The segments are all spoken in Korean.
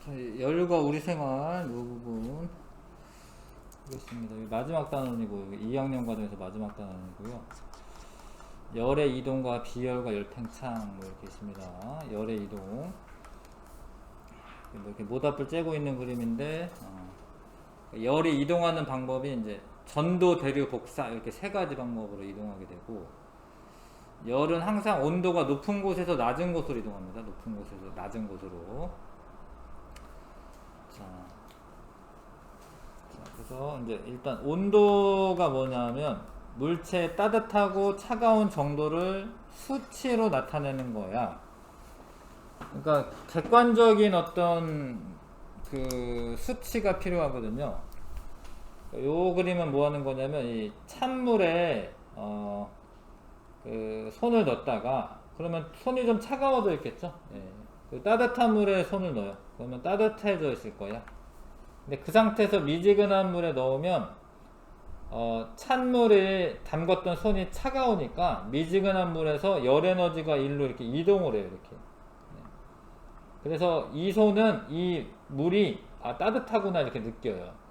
열과 우리 생활 이 부분 보겠습니다. 마지막 단원이고 2학년 과정에서 마지막 단원이고요. 열의 이동과 비열과 열팽창 뭐 이렇게 있습니다. 열의 이동 뭐 이렇게 모닥불 쬐고 있는 그림인데 열이 이동하는 방법이 이제 전도, 대류, 복사 이렇게 세 가지 방법으로 이동하게 되고, 열은 항상 온도가 높은 곳에서 낮은 곳으로 이동합니다. 높은 곳에서 낮은 곳으로. 자, 그래서 이제 일단 온도가 뭐냐면 물체의 따뜻하고 차가운 정도를 수치로 나타내는 거야. 그러니까 객관적인 어떤 그 수치가 필요하거든요. 요 그림은 뭐 하는 거냐면 이 찬물에 그 손을 넣었다가 그러면 손이 좀 차가워져 있겠죠. 예. 그 따뜻한 물에 손을 넣어요. 그러면 따뜻해져 있을 거야. 근데 그 상태에서 미지근한 물에 넣으면 찬물에 담궜던 손이 차가우니까 미지근한 물에서 열 에너지가 일로 이렇게 이동을 해요. 이렇게. 그래서 이 손은 이 물이 따뜻하구나 이렇게 느껴요.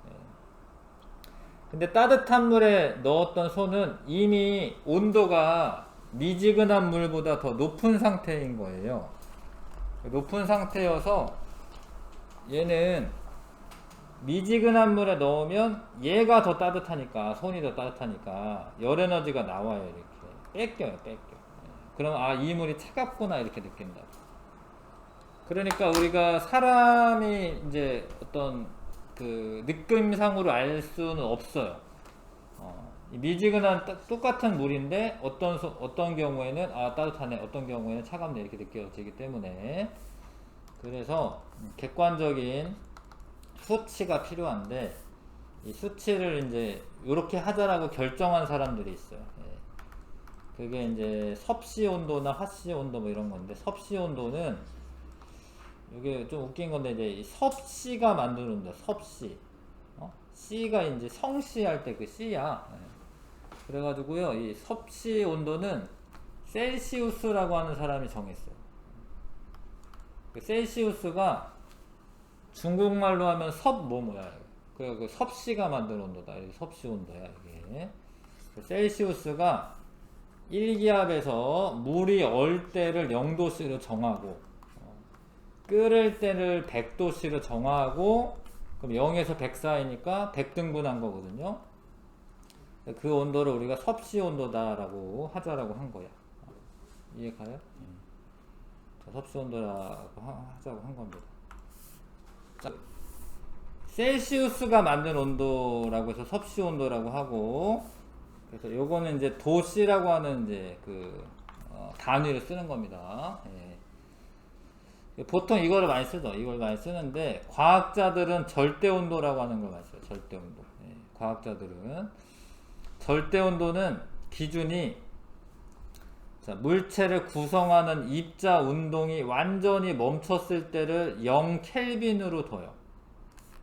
근데 따뜻한 물에 넣었던 손은 이미 온도가 미지근한 물보다 더 높은 상태인 거예요. 높은 상태여서 얘는 미지근한 물에 넣으면 얘가 더 따뜻하니까, 손이 더 따뜻하니까 열 에너지가 나와요. 이렇게 뺏겨요. 그럼 이 물이 차갑구나 이렇게 느낀다. 그러니까 우리가 사람이 이제 어떤 그 느낌상으로 알 수는 없어요. 미지근한 똑같은 물인데 어떤 경우에는 따뜻하네, 어떤 경우에는 차갑네 이렇게 느껴지기 때문에, 그래서 객관적인 수치가 필요한데 이 수치를 이제 이렇게 하자라고 결정한 사람들이 있어요. 그게 이제 섭씨 온도나 화씨 온도 뭐 이런 건데, 섭씨 온도는 이게 좀 웃긴 건데 이제 이 섭씨가 만드는 거, 섭씨. 씨가 이제 성씨 할 때 그 씨야. 그래가지고요, 이 섭씨 온도는 셀시우스라고 하는 사람이 정했어요. 그 셀시우스가 중국말로 하면 뭐야. 그 섭씨가 만든 온도다. 이게 섭씨 온도야, 이게. 그 셀시우스가 1기압에서 물이 얼 때를 0도씨로 정하고, 끓을 때를 100도씨로 정하고, 그럼 0에서 100 사이니까 100등분한 거거든요. 그 온도를 우리가 섭씨 온도다라고 하자라고 한 거야. 이해가요? 자, 섭씨 온도라고 하자고 한 겁니다. 자, 셀시우스가 만든 온도라고 해서 섭씨 온도라고 하고, 그래서 요거는 이제 도씨라고 하는 이제 그 단위를 쓰는 겁니다. 보통 이거를 많이 쓰죠. 이걸 많이 쓰는데 과학자들은 절대 온도라고 하는 걸 많이 써요. 절대 온도. 과학자들은 절대 온도는 기준이, 자, 물체를 구성하는 입자 운동이 완전히 멈췄을 때를 0켈빈으로 둬요.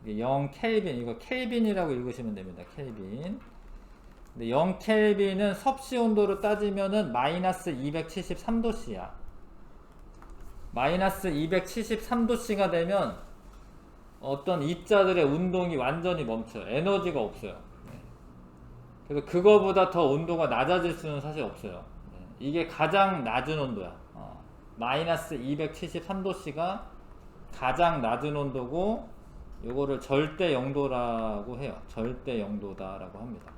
0켈빈, 이거 켈빈이라고 읽으시면 됩니다. 켈빈. 근데 0켈빈은 섭씨 온도로 따지면은 마이너스 273도씨야. 마이너스 273도씨가 되면 어떤 입자들의 운동이 완전히 멈춰요. 에너지가 없어요. 그래서 그거보다 더 온도가 낮아질 수는 사실 없어요. 이게 가장 낮은 온도야. 마이너스 273도씨가 가장 낮은 온도고, 요거를 절대 영도라고 해요. 절대 영도다라고 합니다.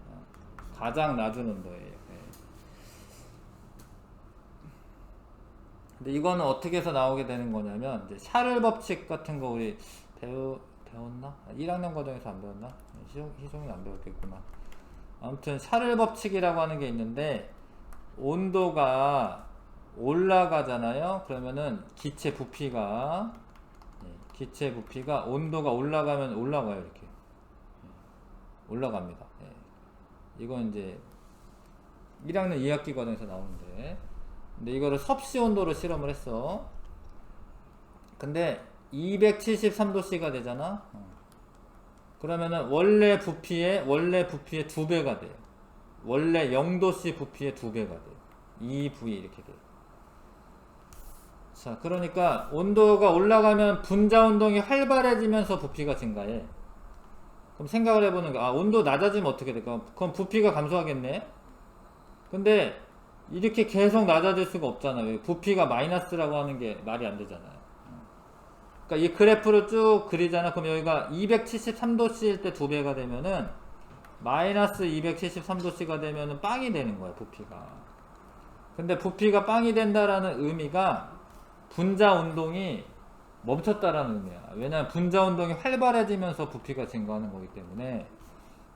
가장 낮은 온도예요. 근데 이거는 어떻게 해서 나오게 되는 거냐면, 이제 샤를 법칙 같은 거 우리 배웠나? 1학년 과정에서 안 배웠나? 희종이 안 배웠겠구나. 아무튼 샤를 법칙이라고 하는 게 있는데, 온도가 올라가잖아요. 그러면은 기체 부피가 온도가 올라가면 올라가요. 이렇게 올라갑니다. 이건 이제 1학년 2학기 과정에서 나오는데, 근데 이거를 섭씨 온도로 실험을 했어. 근데 273도씨가 되잖아. 그러면은 원래 부피의 2배가 돼요. 원래 0도씨 부피의 2배가 돼요. 2V 이렇게 돼요. 자, 그러니까 온도가 올라가면 분자 운동이 활발해지면서 부피가 증가해. 그럼 생각을 해보는 거, 아, 온도 낮아지면 어떻게 될까? 그럼 부피가 감소하겠네? 근데 이렇게 계속 낮아질 수가 없잖아요. 부피가 마이너스라고 하는 게 말이 안 되잖아요. 그러니까 이 그래프를 쭉 그리잖아. 그럼 여기가 273도씨일 때 2배가 되면은 마이너스 273도씨가 되면은 빵이 되는 거야, 부피가. 근데 부피가 빵이 된다라는 의미가 분자 운동이 멈췄다라는 의미야. 왜냐면 분자 운동이 활발해지면서 부피가 증가하는 거기 때문에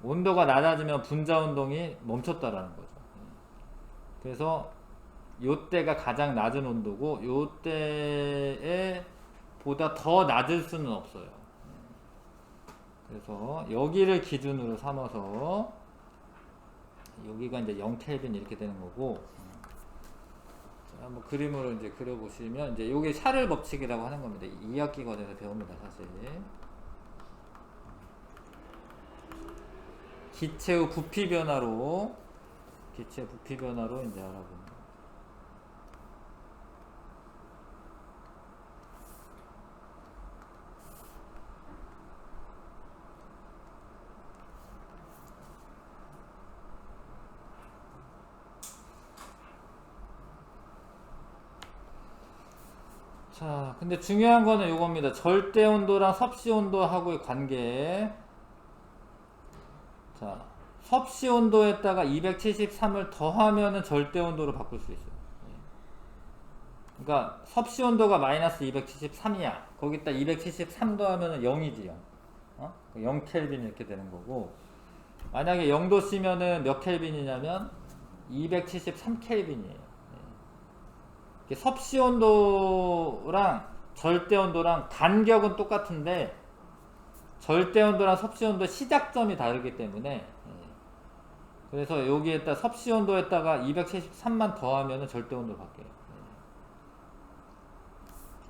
온도가 낮아지면 분자 운동이 멈췄다라는 거죠. 그래서 요때가 가장 낮은 온도고 요때에 보다 더 낮을 수는 없어요. 그래서 여기를 기준으로 삼아서 여기가 이제 0켈빈 이렇게 되는 거고, 자, 한번 그림으로 이제 그려보시면 이제 요게 샤를 법칙이라고 하는 겁니다. 2학기 과정에서 배웁니다, 사실. 기체의 부피 변화로 이제 알아보는. 자, 근데 중요한 거는 요겁니다. 절대 온도랑 섭씨 온도하고의 관계. 자, 섭씨 온도에다가 273을 더하면은 절대 온도로 바꿀 수 있어요. 그러니까 섭씨 온도가 마이너스 273이야. 거기다 273 더하면은 0이지, 0. 0켈빈 이렇게 되는 거고. 만약에 0도씨면은 몇 켈빈이냐면 273켈빈이에요. 섭씨 온도랑 절대 온도랑 간격은 똑같은데 절대 온도랑 섭씨 온도 시작점이 다르기 때문에, 그래서 여기에다 섭씨 온도에다가 273만 더하면 절대 온도로 바뀌어요.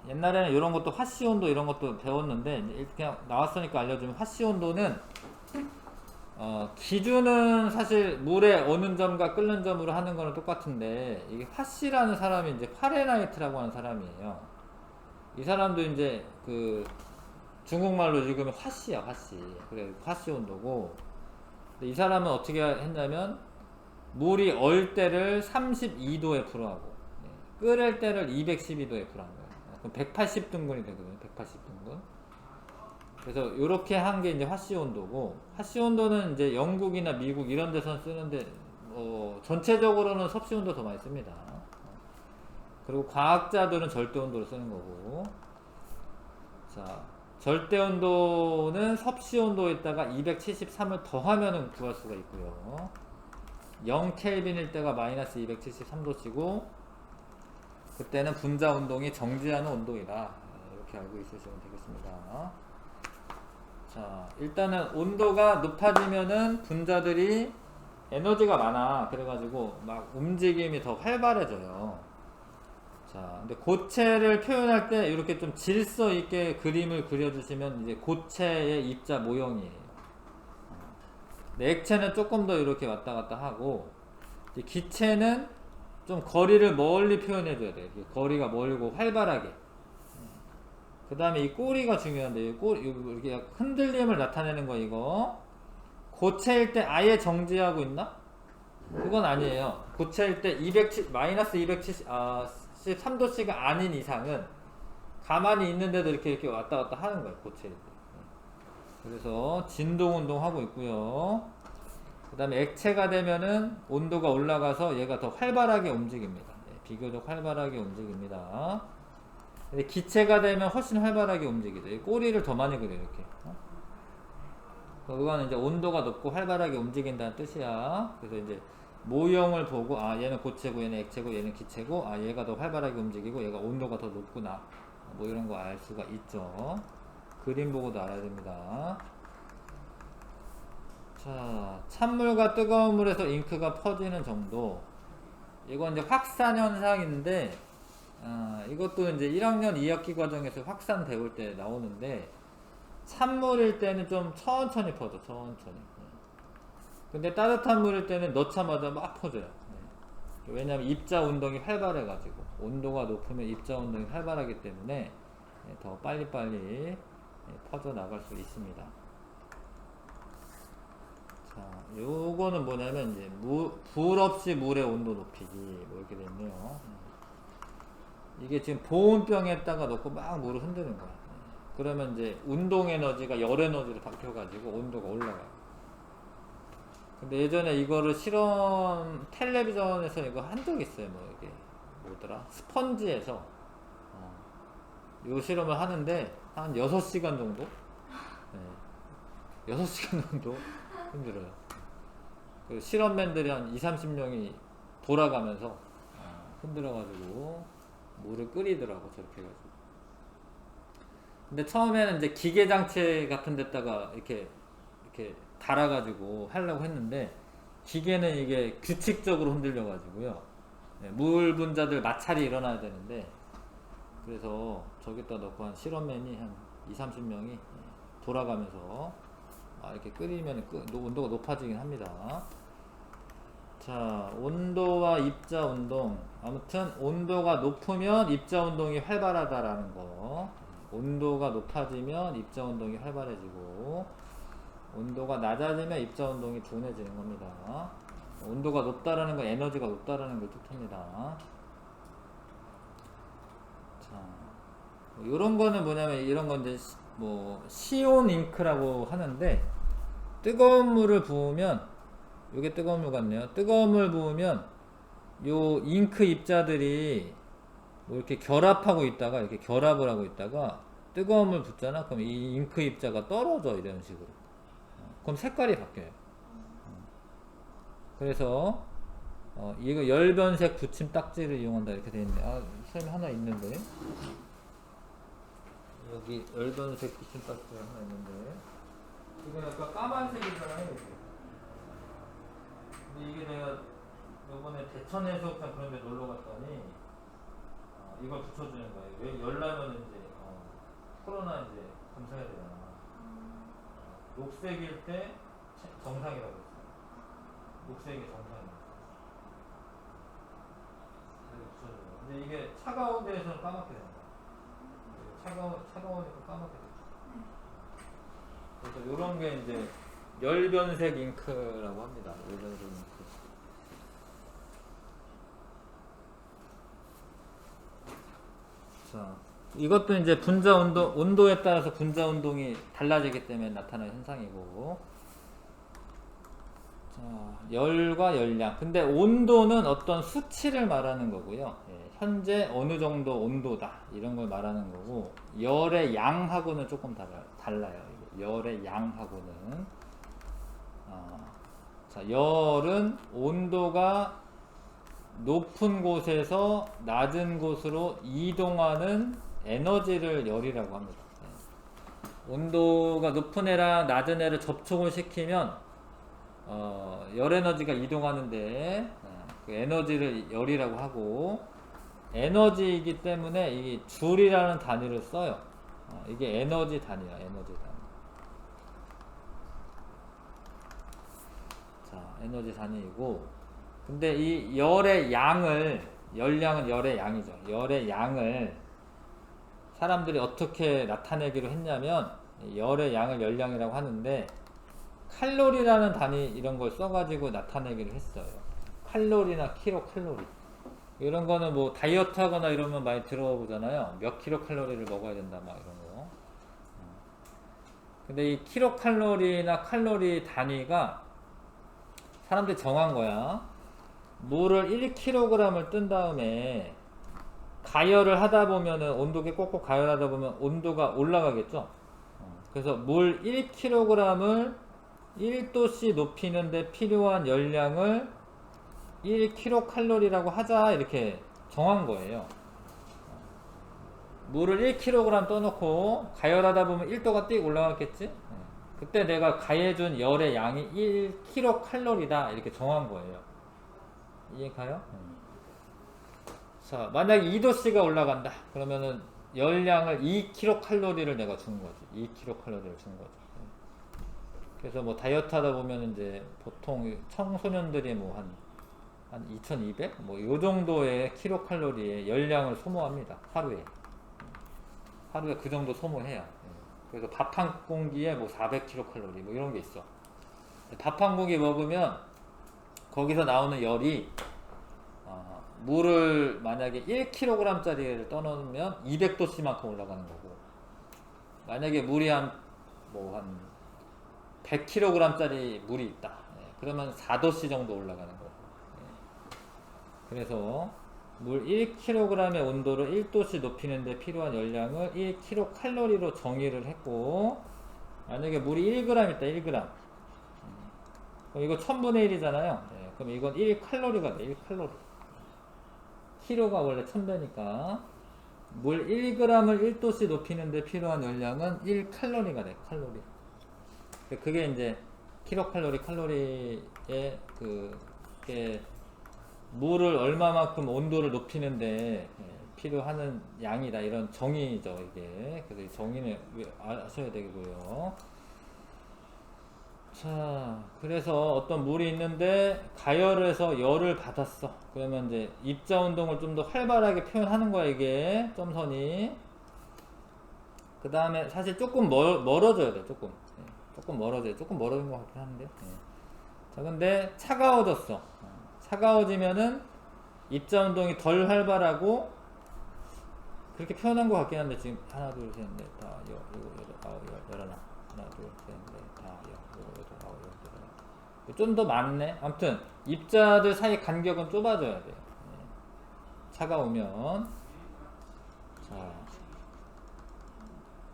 옛날에는 이런 것도 화씨 온도 이런 것도 배웠는데 그냥 나왔으니까 알려주면, 화씨 온도는 기준은 사실 물에 어는 점과 끓는 점으로 하는 거는 똑같은데, 이게 화씨라는 사람이 이제 파레나이트라고 하는 사람이에요. 이 사람도 이제 그 중국말로 읽으면 화씨야, 화씨. 그래, 화씨 온도고. 근데 이 사람은 어떻게 했냐면 물이 얼 때를 32도에 풀어하고 끓을 때를 212도에 풀어한 거예요. 그럼 180등분이 되거든요. 180등분. 그래서 이렇게 한 게 이제 화씨 온도고, 화씨 온도는 이제 영국이나 미국 이런 데서 쓰는데 전체적으로는 섭씨 온도 더 많이 씁니다. 그리고 과학자들은 절대 온도를 쓰는 거고. 자, 절대 온도는 섭씨 온도에다가 273을 더하면은 구할 수가 있고요. 0켈빈일 때가 마이너스 273도씨고, 그때는 분자 운동이 정지하는 온도이다. 이렇게 알고 있으시면 되겠습니다. 자, 일단은 온도가 높아지면은 분자들이 에너지가 많아. 그래가지고 막 움직임이 더 활발해져요. 자, 근데 고체를 표현할 때 이렇게 좀 질서 있게 그림을 그려주시면 이제 고체의 입자 모형이에요. 근데 액체는 조금 더 이렇게 왔다 갔다 하고, 이제 기체는 좀 거리를 멀리 표현해줘야 돼요. 거리가 멀고 활발하게. 그 다음에 이 꼬리가 중요한데, 이렇게 흔들림을 나타내는 거, 이거. 고체일 때 아예 정지하고 있나? 그건 아니에요. 고체일 때 마이너스 273도씨가 아닌 이상은 가만히 있는데도 이렇게 왔다 갔다 하는 거예요, 고체일 때. 그래서 진동 운동 하고 있고요. 그 다음에 액체가 되면은 온도가 올라가서 얘가 더 활발하게 움직입니다. 비교적 활발하게 움직입니다. 근데 기체가 되면 훨씬 활발하게 움직이죠. 이 꼬리를 더 많이 그려요, 이렇게. 그거는 이제 온도가 높고 활발하게 움직인다는 뜻이야. 그래서 이제 모형을 보고, 아, 얘는 고체고, 얘는 액체고, 얘는 기체고, 아, 얘가 더 활발하게 움직이고, 얘가 온도가 더 높구나. 뭐 이런 거 알 수가 있죠. 그림 보고도 알아야 됩니다. 자, 찬물과 뜨거운 물에서 잉크가 퍼지는 정도. 이건 이제 확산 현상인데, 이것도 이제 1학년 2학기 과정에서 확산 배울 때 나오는데, 찬물일 때는 좀 천천히 퍼져, 천천히. 근데 따뜻한 물일 때는 넣자마자 막 퍼져요. 왜냐면 입자 운동이 활발해가지고. 온도가 높으면 입자 운동이 활발하기 때문에 더 빨리빨리 퍼져 나갈 수 있습니다. 자, 요거는 뭐냐면 이제 불 없이 물의 온도 높이기 뭐 이렇게 됐네요. 이게 지금 보온병에다가 넣고 막 물을 흔드는 거야. 그러면 이제 운동 에너지가 열 에너지로 바뀌어가지고 온도가 올라가요. 근데 예전에 이거를 실험 텔레비전에서 이거 한 적 있어요. 뭐 이게 뭐더라? 스펀지에서 요 실험을 하는데 한 6시간 정도? 네. 6시간 정도 힘들어요. 그 실험맨들이 한 20-30명이 돌아가면서 흔들어가지고 물을 끓이더라고, 저렇게 해가지고. 근데 처음에는 이제 기계장치 같은 데다가 이렇게 달아가지고 하려고 했는데, 기계는 이게 규칙적으로 흔들려가지고요. 네, 물 분자들 마찰이 일어나야 되는데, 그래서 저기다 넣고 한 실험맨이 한 20-30명이 돌아가면서 이렇게 끓이면 온도가 높아지긴 합니다. 자, 온도와 입자 운동. 아무튼 온도가 높으면 입자 운동이 활발하다라는 거. 온도가 높아지면 입자 운동이 활발해지고, 온도가 낮아지면 입자 운동이 둔해지는 겁니다. 온도가 높다라는 건 에너지가 높다라는 걸 뜻합니다. 자, 요런 거는 뭐냐면, 이런 건 이제 뭐 시온 잉크라고 하는데, 뜨거운 물을 부으면, 요게 뜨거운 물 같네요. 뜨거운 물 부으면 요 잉크 입자들이 뭐 이렇게 결합하고 있다가, 이렇게 결합을 하고 있다가 뜨거운 물 붓잖아. 그럼 이 잉크 입자가 떨어져, 이런 식으로. 그럼 색깔이 바뀌어요. 그래서 이거 열변색 붙임 딱지를 이용한다 이렇게 되어 있는데, 설명 하나 있는데, 여기 열변색 붙임 딱지가 하나 있는데, 이거 약간 까만색이잖아요. 이렇게. 근데 이게 내가 요번에 대천 해수욕장 그런 데 놀러 갔더니 이걸 붙여주는 거예요. 왜 열나면 이제 코로나 이제 검사해야 되잖아. 녹색일 때 정상이라고 했어요. 녹색이 정상이에요. 그래서 붙여줘요. 근데 이게 차가운 데에서는 까맣게 된다. 차가우니까 까맣게 되죠. 그래서 요런 게 이제 열변색 잉크라고 합니다. 열변색 잉크. 자, 이것도 이제 분자 온도에 따라서 분자 운동이 달라지기 때문에 나타나는 현상이고. 자, 열과 열량. 근데 온도는 어떤 수치를 말하는 거고요. 현재 어느 정도 온도다. 이런 걸 말하는 거고. 열의 양하고는 조금 달라요. 열의 양하고는. 자, 열은 온도가 높은 곳에서 낮은 곳으로 이동하는 에너지를 열이라고 합니다. 온도가 높은 애랑 낮은 애를 접촉을 시키면 열 에너지가 이동하는데 그 에너지를 열이라고 하고, 에너지이기 때문에 이 줄이라는 단위를 써요. 이게 에너지 단위야, 에너지 단위. 자, 에너지 단위이고, 근데 이 열의 양을, 열량은 열의 양이죠. 열의 양을 사람들이 어떻게 나타내기로 했냐면, 열의 양을 열량이라고 하는데, 칼로리라는 단위 이런 걸 써가지고 나타내기로 했어요. 칼로리나 킬로칼로리. 이런 거는 뭐 다이어트 하거나 이러면 많이 들어보잖아요. 몇 킬로칼로리를 먹어야 된다, 막 이런 거. 근데 이 킬로칼로리나 칼로리 단위가 사람들이 정한 거야. 물을 1kg을 뜬 다음에 가열을 하다 보면은, 온도계 꼭꼭 가열하다 보면 온도가 올라가겠죠. 그래서 물 1kg을 1도씨 높이는데 필요한 열량을 1kcal라고 하자, 이렇게 정한 거예요. 물을 1kg 떠놓고 가열하다 보면 1도가 띡 올라갔겠지? 그때 내가 가해준 열의 양이 1kcal다 이렇게 정한 거예요. 이해가요? 자, 만약에 2도씨가 올라간다 그러면은 열량을 2kcal를 내가 준 거지. 2kcal를 준 거죠. 그래서 뭐 다이어트 하다 보면 이제 보통 청소년들이 뭐 한 한 2200? 뭐 요 정도의 킬로칼로리의 열량을 소모합니다. 하루에. 하루에 그 정도 소모해요. 그래서 밥 한 공기에 뭐 400킬로칼로리 뭐 이런 게 있어. 밥 한 공기 먹으면 거기서 나오는 열이 물을 만약에 1kg짜리를 떠놓으면 200도씨만큼 올라가는 거고, 만약에 물이 한 100kg짜리 물이 있다. 그러면 4도씨 정도 올라가는 거고. 그래서 물 1kg의 온도를 1도씨 높이는 데 필요한 열량을 1kcal로 정의를 했고, 만약에 물이 1g 있다. 1g. 그럼 이거 1000분의 1이잖아요. 그럼 이건 1칼로리가 돼. 1칼로리. 키로가 원래 1000배니까 물 1g을 1도씨 높이는 데 필요한 열량은 1칼로리가 돼. 칼로리. 그게 이제 킬로칼로리, 칼로리에 그게 물을 얼마만큼 온도를 높이는데 필요하는 양이다, 이런 정의죠 이게. 그래서 이 정의는 아셔야 되고요. 자, 그래서 어떤 물이 있는데 가열해서 열을 받았어. 그러면 이제 입자 운동을 좀 더 활발하게 표현하는 거야 이게, 점선이. 그 다음에 사실 조금 멀어져야 돼. 조금 멀어져요. 조금 멀어진 것 같긴 한데. 자, 근데 차가워졌어. 차가워지면은 입자 운동이 덜 활발하고, 그렇게 표현한 것 같긴 한데, 지금 하나 둘 셋 넷 다 여 일곱 여덟 아홉 열 열하나, 하나 둘 셋 넷 다 여 일곱 여덟 아홉 열 열하나. 좀 더 많네. 아무튼 입자들 사이 간격은 좁아져야 돼요. 차가우면.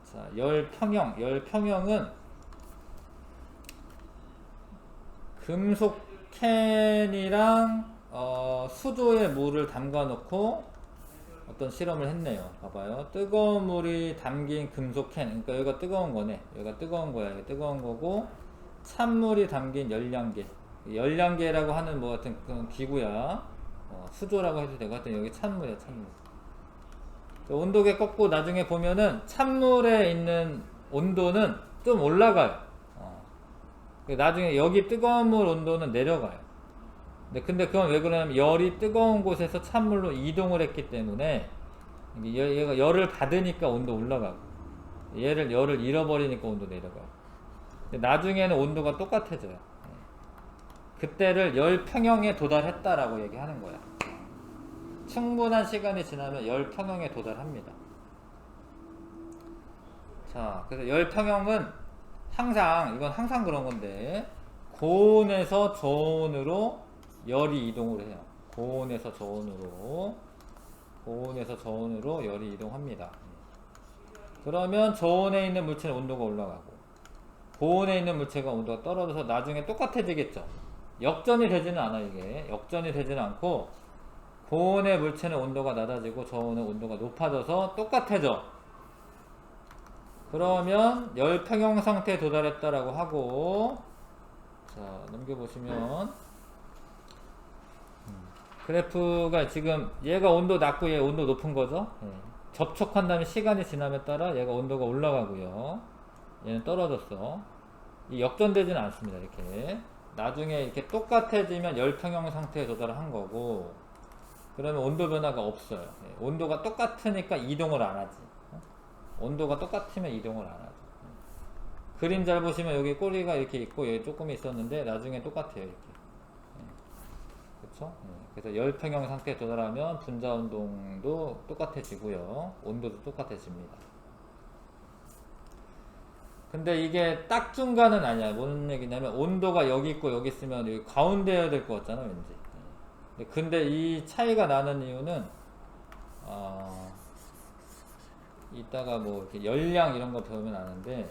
자, 열평형은 금속 캔이랑 수조에 물을 담가 놓고 어떤 실험을 했네요. 봐봐요. 뜨거운 물이 담긴 금속 캔. 그러니까 여기가 뜨거운 거네. 여기가 뜨거운 거야. 여기 뜨거운 거고, 찬물이 담긴 열량계. 열량계라고 하는 뭐 같은 그런 기구야. 수조라고 해도 되고, 하여튼 여기 찬물이야, 찬물. 온도계 꺾고 나중에 보면은 찬물에 있는 온도는 좀 올라가요. 나중에 여기 뜨거운 물 온도는 내려가요. 근데 그건 왜 그러냐면 열이 뜨거운 곳에서 찬물로 이동을 했기 때문에 얘가 열을 받으니까 온도 올라가고, 열을 잃어버리니까 온도 내려가고. 나중에는 온도가 똑같아져요. 그때를 열평형에 도달했다라고 얘기하는 거야. 충분한 시간이 지나면 열평형에 도달합니다. 자, 그래서 열평형은 이건 항상 그런 건데, 고온에서 저온으로 열이 이동을 해요. 고온에서 저온으로 열이 이동합니다. 그러면 저온에 있는 물체는 온도가 올라가고, 고온에 있는 물체가 온도가 떨어져서 나중에 똑같아지겠죠. 역전이 되지는 않아. 이게 역전이 되지는 않고, 고온의 물체는 온도가 낮아지고 저온의 온도가 높아져서 똑같아져. 그러면 열평형 상태에 도달했다라고 하고, 자, 넘겨보시면 그래프가 지금 얘가 온도 낮고 얘 온도 높은 거죠. 접촉한 다음에 시간이 지남에 따라 얘가 온도가 올라가고요, 얘는 떨어졌어. 이 역전되지는 않습니다. 이렇게 나중에 이렇게 똑같아지면 열평형 상태에 도달한 거고, 그러면 온도 변화가 없어요. 온도가 똑같으니까 이동을 안 하지. 온도가 똑같으면 이동을 안 하죠. 그림 잘 보시면 여기 꼬리가 이렇게 있고 여기 조금 있었는데 나중에 똑같아요. 이렇게. 그렇죠? 그래서 열평형 상태에 도달하면 분자 운동도 똑같아지고요, 온도도 똑같아집니다. 근데 이게 딱 중간은 아니야. 무슨 얘기냐면 온도가 여기 있고 여기 있으면 여기 가운데여야 될 것 같잖아, 왠지. 근데 이 차이가 나는 이유는 이따가 뭐 이렇게 열량 이런 거 배우면 아는데,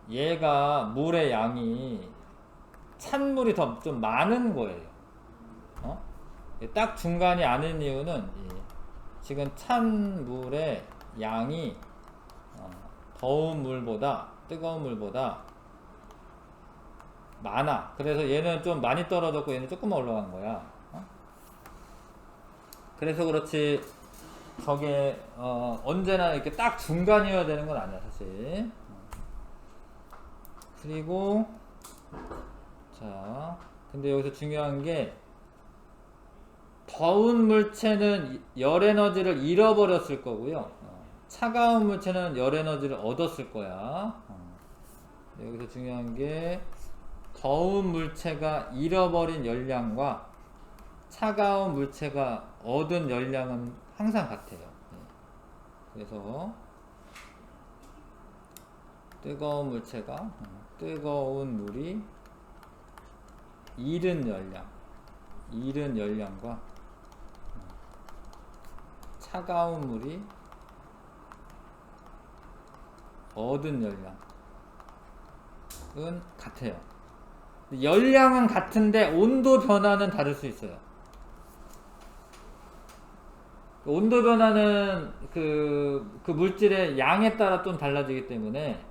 얘가 물의 양이 찬물이 더 좀 많은 거예요. 딱 중간이 아닌 이유는 지금 찬물의 양이 더운 물보다, 뜨거운 물보다 많아. 그래서 얘는 좀 많이 떨어졌고 얘는 조금만 올라간 거야. 그래서 그렇지, 저게 언제나 이렇게 딱 중간이어야 되는 건 아니야, 사실. 그리고 자, 근데 여기서 중요한 게 더운 물체는 열 에너지를 잃어버렸을 거고요. 차가운 물체는 열 에너지를 얻었을 거야. 여기서 중요한 게 더운 물체가 잃어버린 열량과 차가운 물체가 얻은 열량은 항상 같아요. 그래서 뜨거운 물체가 뜨거운 물이 잃은 열량과 차가운 물이 얻은 열량은 같아요. 열량은 같은데 온도 변화는 다를 수 있어요. 온도 변화는 그 물질의 양에 따라 좀 달라지기 때문에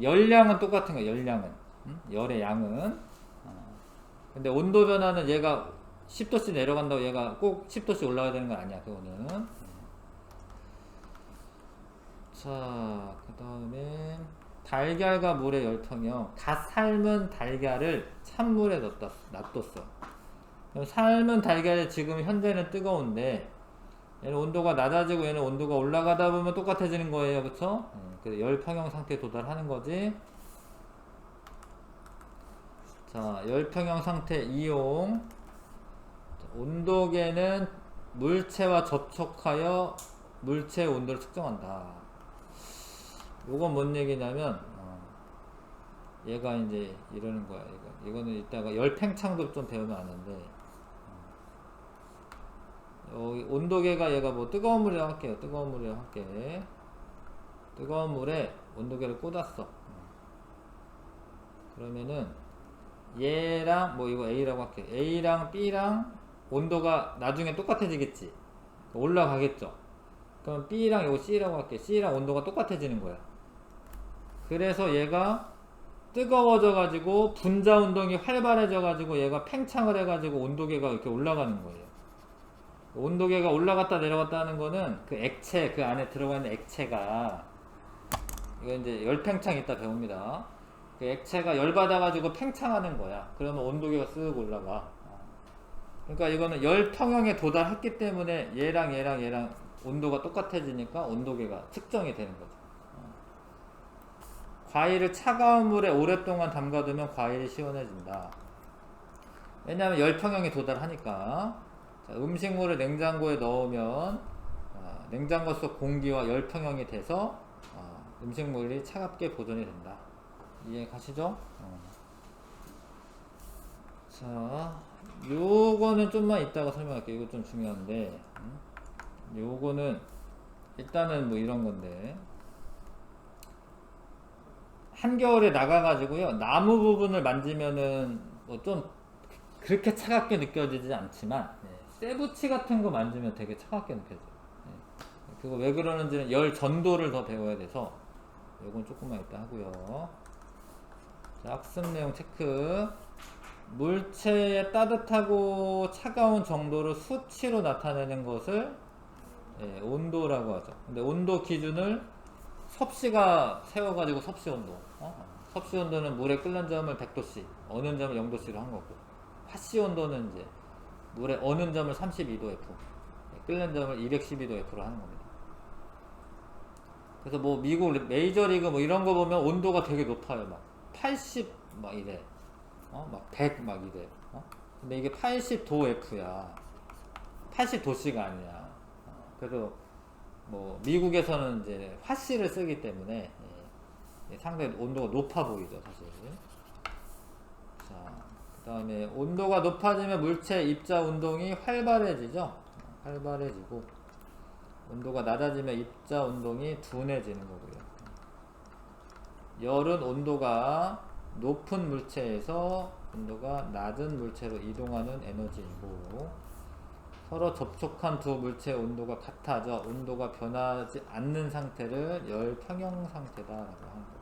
열량은 똑같은 거예요. 열량은 열의 양은 근데 온도 변화는 얘가 10도씩 내려간다고 얘가 꼭 10도씩 올라가야 되는 건 아니야. 그거는 자, 그 다음에 달걀과 물의 열통이요. 갓 삶은 달걀을 찬물에 놔뒀어. 그럼 삶은 달걀이 지금 현재는 뜨거운데 얘는 온도가 낮아지고 얘는 온도가 올라가다 보면 똑같아지는 거예요. 그쵸? 그래서 열평형 상태에 도달하는 거지. 자, 열평형 상태 이용. 온도계는 물체와 접촉하여 물체의 온도를 측정한다. 요건 뭔 얘기냐면 얘가 이제 이러는 거야. 이거는 이따가 열팽창도 좀 배우면 아는데 여기 온도계가 얘가 뭐 뜨거운 물이라고 할게요. 뜨거운 물이라고 할게. 뜨거운 물에 온도계를 꽂았어. 그러면은 얘랑 뭐 이거 A라고 할게. A랑 B랑 온도가 나중에 똑같아지겠지. 올라가겠죠. 그럼 B랑 이거 C라고 할게. C랑 온도가 똑같아지는 거야. 그래서 얘가 뜨거워져 가지고 분자 운동이 활발해져 가지고 얘가 팽창을 해 가지고 온도계가 이렇게 올라가는 거예요. 온도계가 올라갔다 내려갔다 하는 거는 그 액체, 그 안에 들어가 있는 액체가 이거 이제 열팽창 이따 배웁니다. 그 액체가 열받아 가지고 팽창하는 거야. 그러면 온도계가 쓱 올라가. 그러니까 이거는 열평형에 도달했기 때문에 얘랑 온도가 똑같아지니까 온도계가 측정이 되는 거죠. 과일을 차가운 물에 오랫동안 담가두면 과일이 시원해진다. 왜냐하면 열평형에 도달하니까. 자, 음식물을 냉장고에 넣으면 냉장고 속 공기와 열평형이 돼서 음식물이 차갑게 보존이 된다. 이해 가시죠? 자, 요거는 좀만 이따가 설명할게요. 이거 좀 중요한데 요거는 일단은 뭐 이런 건데 한겨울에 나가가지고요 나무 부분을 만지면은 뭐 좀 그렇게 차갑게 느껴지지 않지만 쇠붙이 같은 거 만지면 되게 차갑게 느껴져요. 그거 왜 그러는지는 열 전도를 더 배워야 돼서 요건 조금만 이따 하고요. 자, 학습 내용 체크. 물체의 따뜻하고 차가운 정도를 수치로 나타내는 것을 온도라고 하죠. 근데 온도 기준을 섭씨가 세워가지고 섭씨 온도. 섭씨 온도는 물에 끓는 점을 100도씨, 어는 점을 0도씨로 한 거고, 화씨 온도는 이제 물에 어는 점을 32도 F, 끓는 점을 212도 F로 하는 겁니다. 그래서 뭐 미국 메이저리그 뭐 이런 거 보면 온도가 되게 높아요. 막 80 막 이래. 막 100 막 이래. 근데 이게 80도 F야. 80도씨가 아니야. 그래서 뭐 미국에서는 이제 화씨를 쓰기 때문에 상당히 온도가 높아 보이죠, 사실. 자, 그 다음에 온도가 높아지면 물체 입자 운동이 활발해지죠. 활발해지고 온도가 낮아지면 입자 운동이 둔해지는 거고요. 열은 온도가 높은 물체에서 온도가 낮은 물체로 이동하는 에너지이고 서로 접촉한 두 물체의 온도가 같아져 온도가 변하지 않는 상태를 열평형 상태다라고 하는 거죠.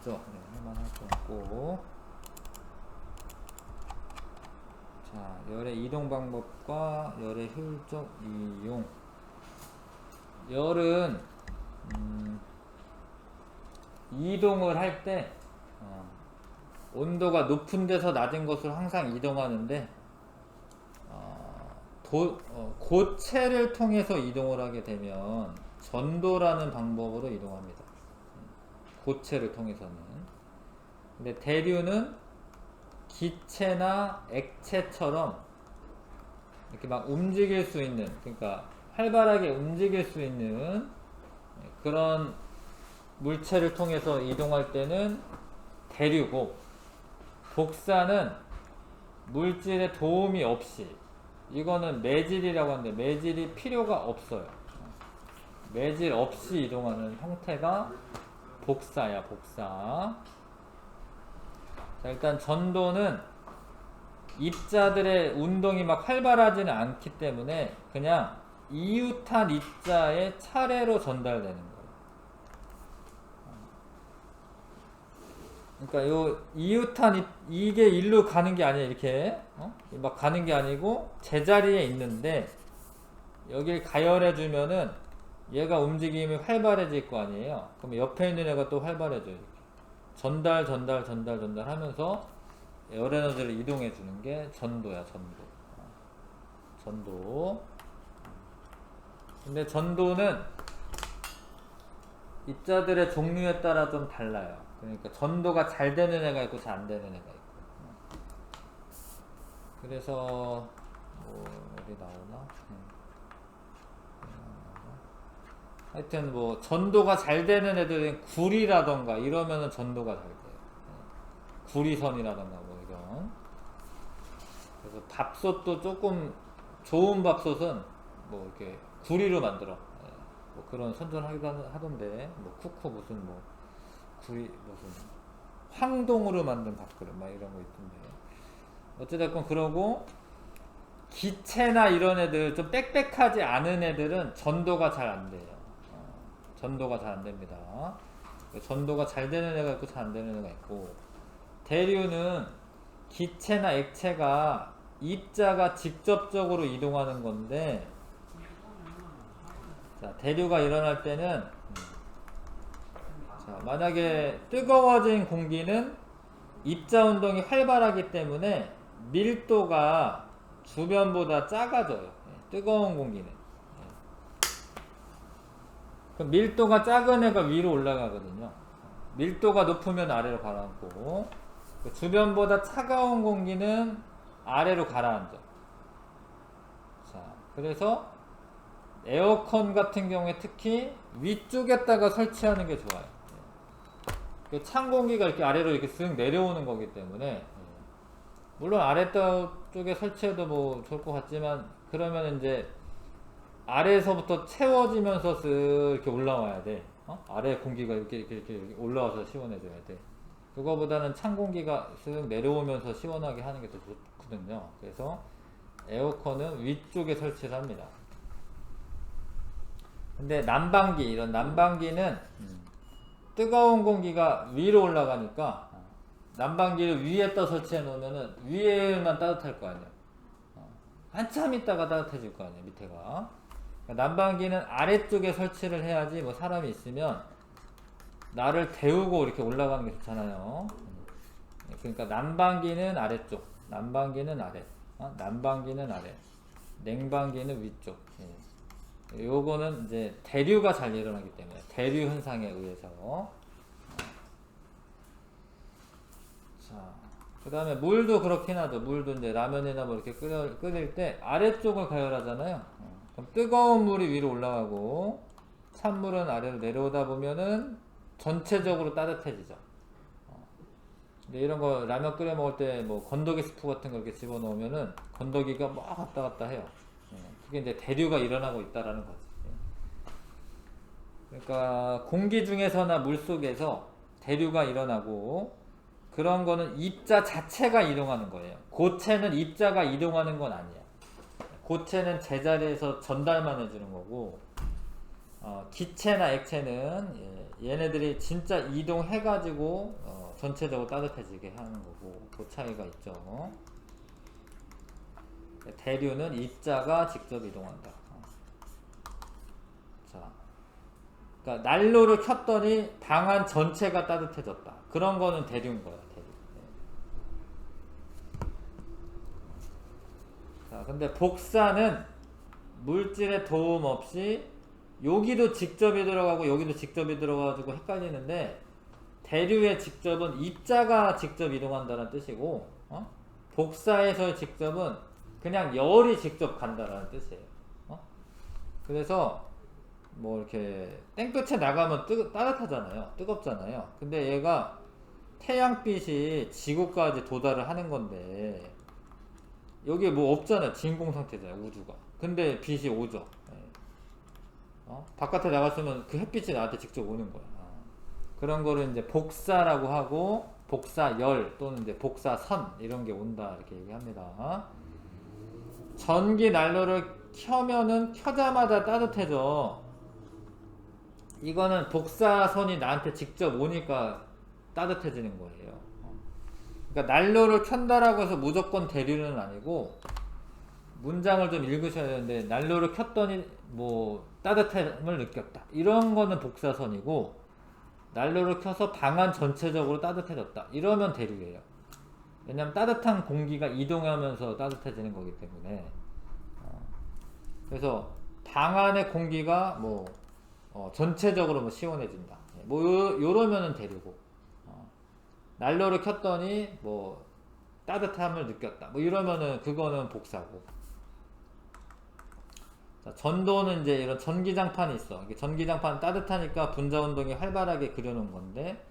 됐죠? 네, 할만할 것 같고. 자, 열의 이동 방법과 열의 효율적 이용. 열은 이동을 할 때 온도가 높은 데서 낮은 곳으로 항상 이동하는데 고체를 통해서 이동을 하게 되면 전도라는 방법으로 이동합니다. 고체를 통해서는. 근데 대류는 기체나 액체처럼 이렇게 막 움직일 수 있는, 그러니까 활발하게 움직일 수 있는 그런 물체를 통해서 이동할 때는 대류고, 복사는 물질의 도움이 없이, 이거는 매질이라고 하는데 매질이 필요가 없어요. 매질 없이 이동하는 형태가 복사야, 복사. 자, 일단 전도는 입자들의 운동이 막 활발하지는 않기 때문에 그냥 이웃한 입자의 차례로 전달되는 거예요. 그러니까 요 이웃한 이게 일로 가는 게 아니에요. 이렇게 막 가는 게 아니고 제자리에 있는데 여길 가열해 주면은 얘가 움직임이 활발해질 거 아니에요. 그럼 옆에 있는 애가 또 활발해져요. 이렇게. 전달 하면서 여러 에너지를 이동해 주는 게 전도야, 전도. 전도. 근데 전도는 입자들의 종류에 따라 좀 달라요. 그러니까 전도가 잘 되는 애가 있고 잘 안 되는 애가 있고. 그래서 뭐 어디 나오나? 하여튼 뭐 전도가 잘 되는 애들은 구리라던가 이러면은 전도가 잘 돼요. 구리선이라던가 뭐 이런. 그래서 밥솥도 조금 좋은 밥솥은 뭐 이렇게 구리로 만들어. 뭐 그런 선전하기도 하던데, 뭐 쿠쿠 무슨 뭐 구리 무슨 황동으로 만든 밥그릇 막 이런 거 있던데. 어찌됐건 그러고 기체나 이런 애들 좀 빽빽하지 않은 애들은 전도가 잘 안 돼요. 전도가 잘 안 됩니다. 전도가 잘 되는 애가 있고 잘 안 되는 애가 있고, 대류는 기체나 액체가 입자가 직접적으로 이동하는 건데, 자, 대류가 일어날 때는 자, 만약에 뜨거워진 공기는 입자 운동이 활발하기 때문에 밀도가 주변보다 작아져요. 뜨거운 공기는. 그럼 밀도가 작은 애가 위로 올라가거든요. 밀도가 높으면 아래로 가라앉고, 주변보다 차가운 공기는 아래로 가라앉아. 자, 그래서 에어컨 같은 경우에 특히 위쪽에다가 설치하는 게 좋아요. 찬 공기가 이렇게 아래로 이렇게 쓱 내려오는 거기 때문에, 물론 아래쪽에 설치해도 뭐 좋을 것 같지만, 그러면 이제 아래에서부터 채워지면서 쓱 이렇게 올라와야 돼. 아래 공기가 이렇게 올라와서 시원해져야 돼. 그거보다는 찬 공기가 쓱 내려오면서 시원하게 하는 게 더 좋거든요. 그래서 에어컨은 위쪽에 설치를 합니다. 근데 난방기, 이런 난방기는 뜨거운 공기가 위로 올라가니까 난방기를 위에다 설치해 놓으면은 위에만 따뜻할 거 아니에요. 한참 있다가 따뜻해질 거 아니에요, 밑에가. 난방기는 아래쪽에 설치를 해야지, 뭐 사람이 있으면 나를 데우고 이렇게 올라가는 게 좋잖아요. 그러니까 난방기는 아래쪽, 난방기는 아래, 난방기는 아래, 냉방기는 위쪽. 요거는 이제 대류가 잘 일어나기 때문에, 대류 현상에 의해서. 자, 그 다음에 물도 그렇긴 하죠. 물도 이제 라면이나 뭐 이렇게 끓일 때 아래쪽을 가열하잖아요. 그럼 뜨거운 물이 위로 올라가고 찬물은 아래로 내려오다 보면은 전체적으로 따뜻해지죠. 근데 이런 거 라면 끓여 먹을 때 뭐 건더기 스프 같은 거 이렇게 집어넣으면은 건더기가 막 왔다 갔다 해요. 그게 이제 대류가 일어나고 있다라는 거지. 그러니까 공기 중에서나 물 속에서 대류가 일어나고, 그런 거는 입자 자체가 이동하는 거예요. 고체는 입자가 이동하는 건 아니야. 고체는 제자리에서 전달만 해주는 거고, 기체나 액체는 얘네들이 진짜 이동해가지고 전체적으로 따뜻해지게 하는 거고, 그 차이가 있죠. 대류는 입자가 직접 이동한다. 자, 그러니까 난로를 켰더니 방 안 전체가 따뜻해졌다. 그런 거는 대류인 거야, 대류. 근데 복사는 물질의 도움 없이 여기도 직접이 들어가고 여기도 직접이 들어가가지고 헷갈리는데 대류의 직접은 입자가 직접 이동한다는 뜻이고 복사에서의 직접은 그냥 열이 직접 간다라는 뜻이에요. 그래서 뭐 이렇게 땡볕에 나가면 따뜻하잖아요. 뜨겁잖아요. 근데 얘가 태양빛이 지구까지 도달을 하는 건데 여기에 뭐 없잖아요. 진공 상태잖아요. 우주가. 근데 빛이 오죠. 바깥에 나갔으면 그 햇빛이 나한테 직접 오는 거야. 그런 거를 이제 복사라고 하고 복사열 또는 이제 복사선 이런 게 온다 이렇게 얘기합니다. 전기 난로를 켜면은 켜자마자 따뜻해져. 이거는 복사선이 나한테 직접 오니까 따뜻해지는 거예요. 그러니까 난로를 켠다라고 해서 무조건 대류는 아니고 문장을 좀 읽으셔야 되는데 난로를 켰더니 뭐 따뜻함을 느꼈다. 이런 거는 복사선이고 난로를 켜서 방안 전체적으로 따뜻해졌다. 이러면 대류예요. 왜냐면 따뜻한 공기가 이동하면서 따뜻해지는 거기 때문에. 그래서 방 안의 공기가 뭐 전체적으로 뭐 시원해진다. 뭐 요러면은 대류고. 난로를 켰더니 뭐 따뜻함을 느꼈다. 뭐 이러면은 그거는 복사고. 자, 전도는 이제 이런 전기장판이 있어. 전기장판 따뜻하니까 분자운동이 활발하게 그려놓은 건데